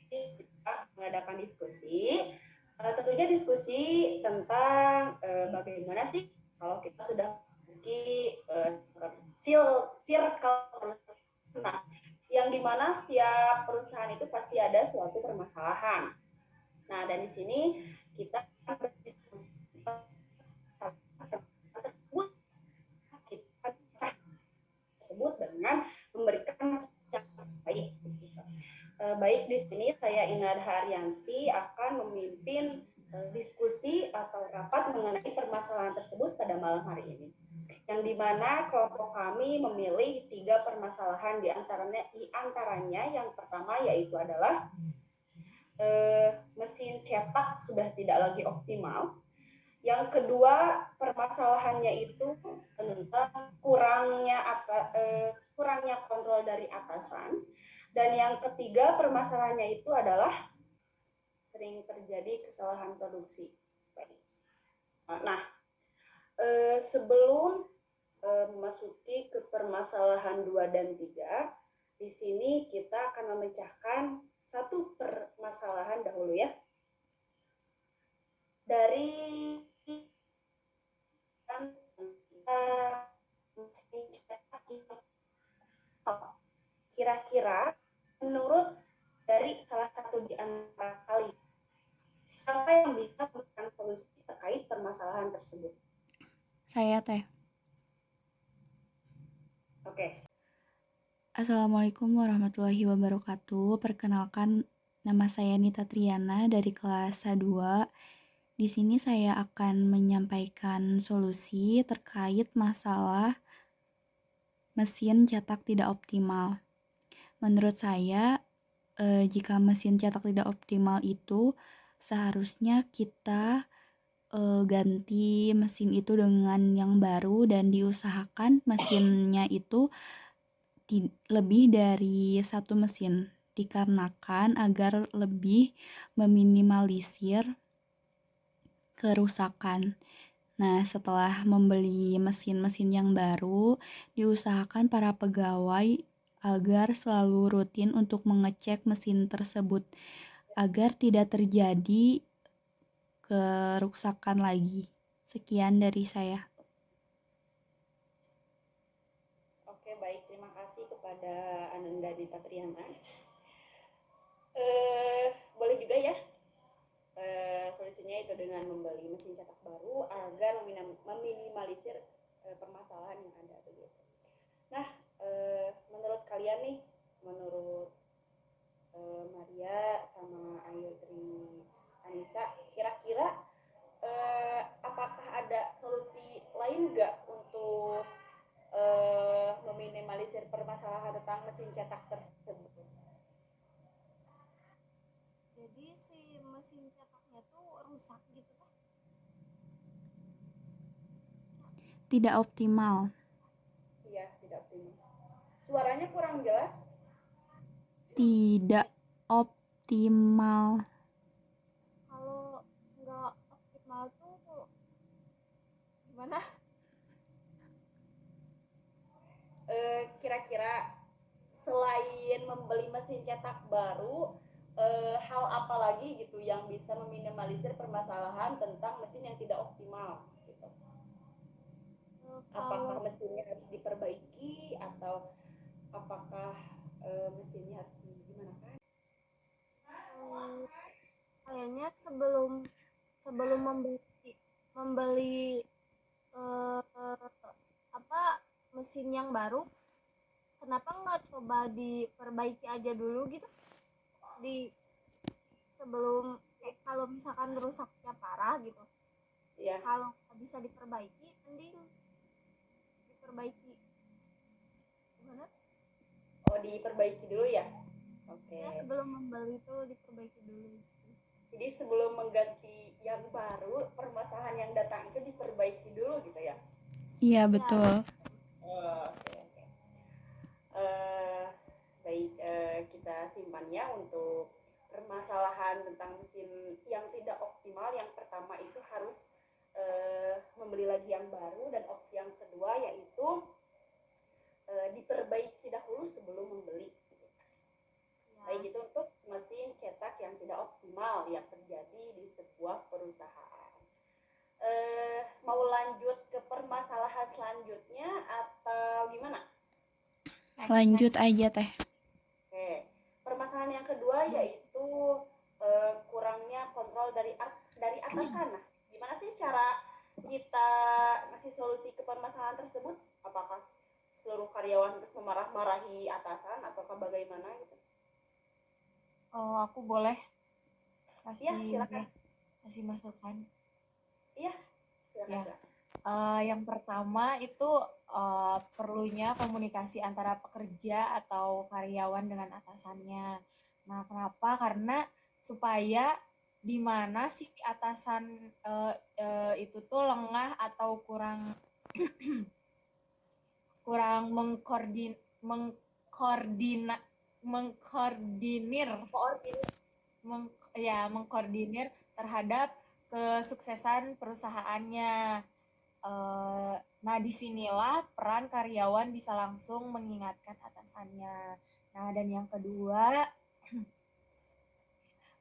kita mengadakan diskusi. Tentunya diskusi tentang bagaimana sih kalau kita sudah memiliki circle. Nah, yang dimana setiap perusahaan itu pasti ada suatu permasalahan. Nah, dan di sini kita berdiskusi tersebut dengan memberikan masukan yang baik. Baik, di sini saya Inad Haryanti akan memimpin diskusi atau rapat mengenai permasalahan tersebut pada malam hari ini. Yang dimana kelompok kami memilih 3 permasalahan diantaranya yang pertama yaitu adalah mesin cetak sudah tidak lagi optimal. Yang kedua permasalahannya itu tentang kurangnya kontrol dari atasan. Dan yang ketiga permasalahannya itu adalah sering terjadi kesalahan produksi. Nah, sebelum memasuki ke permasalahan 2 dan 3, di sini kita akan memecahkan satu permasalahan dahulu ya. Dari kira-kira menurut dari salah satu di antara kalian, siapa yang bisa memberikan solusi terkait permasalahan tersebut? Saya Teh. Oke. Assalamualaikum warahmatullahi wabarakatuh. Perkenalkan, nama saya Nita Triana dari kelas 2. Di sini saya akan menyampaikan solusi terkait masalah mesin cetak tidak optimal. Menurut saya, jika mesin cetak tidak optimal itu seharusnya kita ganti mesin itu dengan yang baru dan diusahakan mesinnya itu lebih dari satu mesin, dikarenakan agar lebih meminimalisir kerusakan. Nah, setelah membeli mesin-mesin yang baru, diusahakan para pegawai agar selalu rutin untuk mengecek mesin tersebut agar tidak terjadi kerusakan lagi. Sekian dari saya. Oke, baik. Terima kasih kepada Ananda Dita Triana. Boleh juga ya solusinya itu dengan membeli mesin cetak baru agar meminimalisir permasalahan yang ada begitu. Nah, menurut kalian nih, menurut Maria sama Ayu Tri Anissa, kira-kira apakah ada solusi lain nggak untuk meminimalisir permasalahan tentang mesin cetak tersebut? Jadi si mesin cetaknya tuh rusak gitu kan? Tidak optimal. Iya, tidak optimal. Suaranya kurang jelas? Tidak optimal. Kalau nggak optimal tuh gimana? Kira-kira selain membeli mesin cetak baru, hal apa lagi gitu yang bisa meminimalisir permasalahan tentang mesin yang tidak optimal gitu? Apakah mesinnya harus diperbaiki atau apakah mesinnya harus gimana kan? Kayaknya sebelum membeli mesin yang baru, kenapa nggak coba diperbaiki aja dulu gitu? Sebelum kalau misalkan rusaknya parah gitu, Iya. kalau bisa diperbaiki, mending diperbaiki. Gimana? Oh, diperbaiki dulu ya? Oke. Ya, sebelum membeli itu diperbaiki dulu. Jadi sebelum mengganti yang baru, permasalahan yang datang itu diperbaiki dulu gitu ya? Iya, betul. Oke. Baik, kita simpan ya untuk permasalahan tentang mesin yang tidak optimal. Yang pertama itu harus membeli lagi yang baru, dan opsi yang kedua yaitu diperbaiki dahulu sebelum membeli. Baik, itu normal yang terjadi di sebuah perusahaan. Mau lanjut ke permasalahan selanjutnya atau gimana? Lanjut aja Teh. Oke, permasalahan yang kedua yaitu kurangnya kontrol dari atasan. Nah, gimana sih cara kita ngasih solusi ke permasalahan tersebut? Apakah seluruh karyawan harus memarah-marahi atasan ataukah bagaimana gitu? Oh, aku boleh Ya, silakan. kasih masukan. Iya, silakan. Ya. silakan. Yang pertama itu perlunya komunikasi antara pekerja atau karyawan dengan atasannya. Nah, kenapa? Karena supaya di mana si atasan itu tuh lengah atau kurang mengkoordinir terhadap kesuksesan perusahaannya. Nah, disinilah peran karyawan bisa langsung mengingatkan atasannya. Nah, dan yang kedua,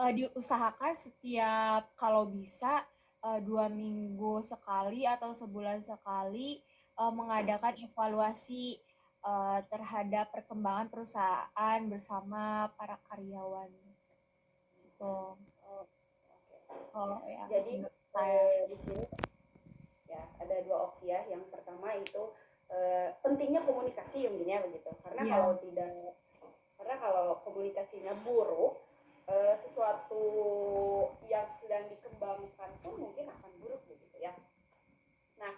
diusahakan setiap kalau bisa 2 minggu sekali atau sebulan sekali mengadakan evaluasi terhadap perkembangan perusahaan bersama para karyawan. Gitu. Ya. Jadi di sini ya ada dua opsi ya. Yang pertama itu pentingnya komunikasi intinya begitu. Karena kalau komunikasinya buruk, sesuatu yang sedang dikembangkan pun mungkin akan buruk begitu ya. Nah,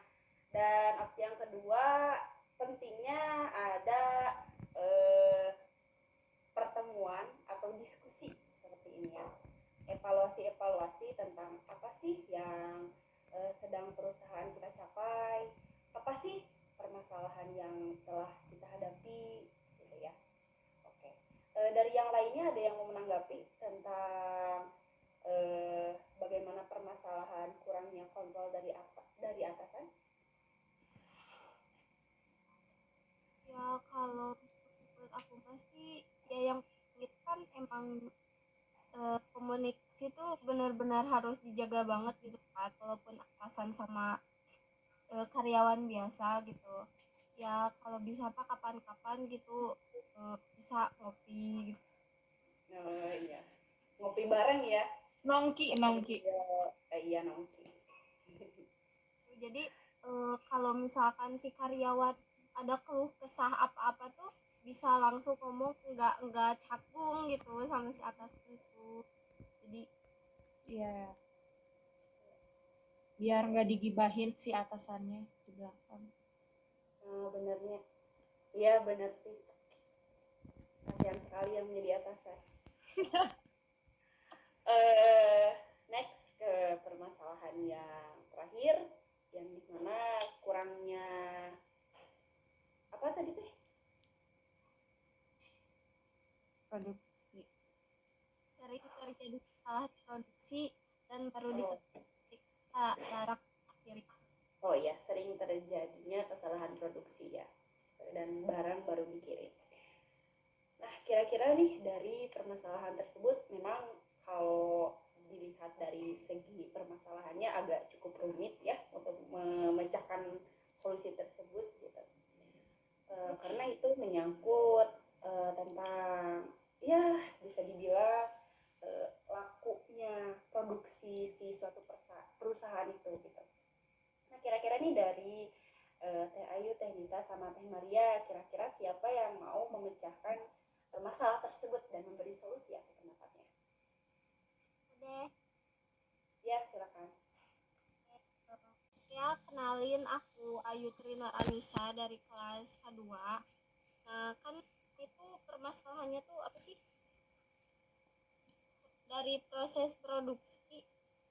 dan opsi yang kedua pentingnya ada pertemuan atau diskusi seperti ini ya. Evaluasi tentang apa sih yang sedang perusahaan kita capai, apa sih permasalahan yang telah kita hadapi gitu ya. Oke. Dari yang lainnya ada yang mau menanggapi tentang bagaimana permasalahan kurangnya kontrol dari atasan? Ya, kalau menurut aku pasti ya yang penting kan emang komunikasi itu benar-benar harus dijaga banget gitu kan, walaupun atasan sama karyawan biasa gitu. Ya kalau bisa apa kapan-kapan gitu bisa ngopi gitu. Iya, ngopi bareng ya. Nongki. Iya nongki. Jadi kalau misalkan si karyawan ada keluh kesah apa-apa tuh bisa langsung ngomong, nggak cakung gitu sama si atas itu. Jadi ya biar nggak digibahin si atasannya di belakang. Benernya, iya bener sih. Kasihan sekali yang menjadi atasan. Next ke permasalahan yang terakhir, yang dimana kurangnya apa tadi teh? Produksi. Sering terjadi salah produksi dan baru diketahui jarak akhir. Oh ya, sering terjadinya kesalahan produksi ya, dan barang baru dikirim. Nah, kira-kira nih dari permasalahan tersebut memang kalau dilihat dari segi permasalahannya agak cukup rumit ya untuk memecahkan solusi tersebut gitu. Karena itu menyangkut tentang ya bisa dibilang lakunya produksi si suatu perusahaan itu gitu. Nah, kira-kira nih dari Teh Ayu, Teh Nita, sama Teh Maria, kira-kira siapa yang mau memecahkan masalah tersebut dan memberi solusi atau pendapatnya? Deh. Ya, silakan. Ya, kenalin aku Ayu Trina Anissa dari kelas K2. Nah, kan itu permasalahannya tuh apa sih? Dari proses produksi,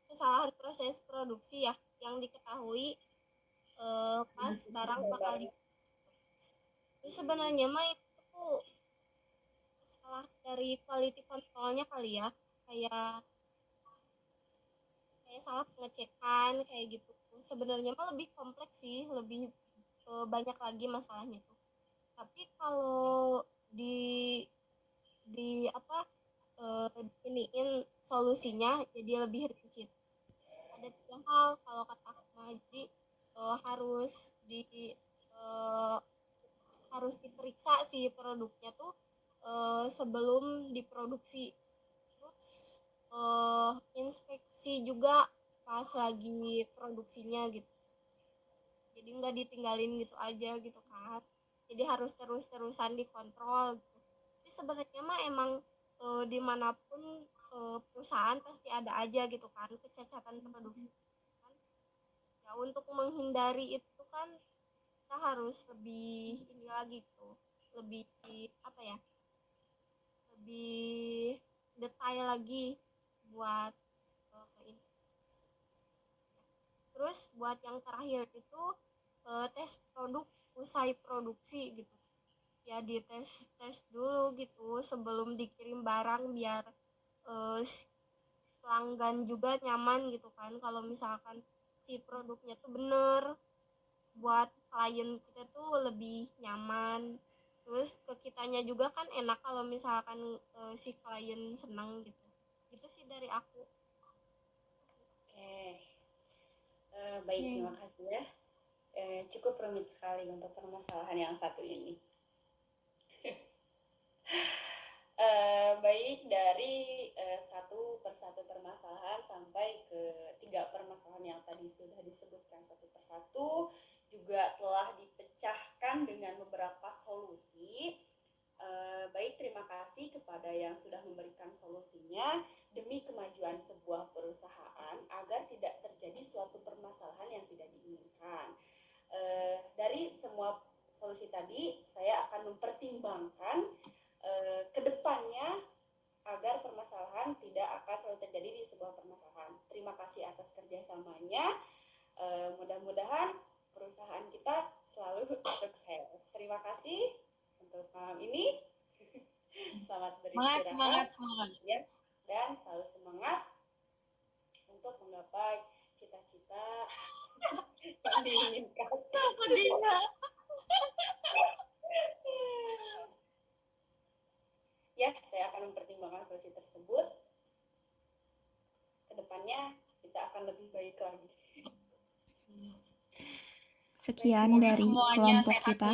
kesalahan proses produksi ya yang diketahui pas barang bakal di. Itu sebenarnya mah itu salah dari quality controlnya kali ya, kayak salah pengecekan kayak gitu. Sebenarnya mah lebih kompleks sih, lebih banyak lagi masalahnya tuh. Tapi kalau di apa iniin solusinya jadi lebih rinci. Ada 3 hal kalau kata aku mah. Jadi harus eh, harus diperiksa si produknya tuh sebelum diproduksi. Terus inspeksi juga pas lagi produksinya gitu. Jadi nggak ditinggalin gitu aja gitu kan. Jadi harus terus-terusan dikontrol gitu. Jadi sebenarnya mah emang dimanapun perusahaan pasti ada aja gitu kan kecacatan produksi kan. Ya untuk menghindari itu kan kita harus lebih ini lagi gitu, lebih apa ya, lebih detail lagi buat ini. Terus buat yang terakhir itu tes produk usai produksi gitu. Ya dites tes dulu gitu sebelum dikirim barang biar pelanggan juga nyaman gitu kan. Kalau misalkan si produknya tuh bener buat klien kita tuh lebih nyaman. Terus ke kitanya juga kan enak kalau misalkan si klien senang gitu. Itu sih dari aku. Oke. Baik, terima kasih ya. Cukup rumit sekali untuk permasalahan yang satu ini. Baik dari satu persatu permasalahan sampai ke 3 permasalahan yang tadi sudah disebutkan satu persatu, juga telah dipecahkan dengan beberapa solusi. Baik, terima kasih kepada yang sudah memberikan solusinya demi kemajuan sebuah perusahaan agar tidak terjadi suatu permasalahan yang tidak diinginkan. Dari semua solusi tadi, saya akan mempertimbangkan kedepannya agar permasalahan tidak akan selalu terjadi di sebuah permasalahan. Terima kasih atas kerjasamanya. Mudah-mudahan perusahaan kita selalu sukses. Terima kasih untuk malam ini. Selamat beristirahat. Semangat. Ya, dan selalu semangat untuk menggapai cita-cita yang diinginkan. Ya, saya akan mempertimbangkan solusi tersebut. Kedepannya kita akan lebih baik lagi. Sekian dari kelompok kita.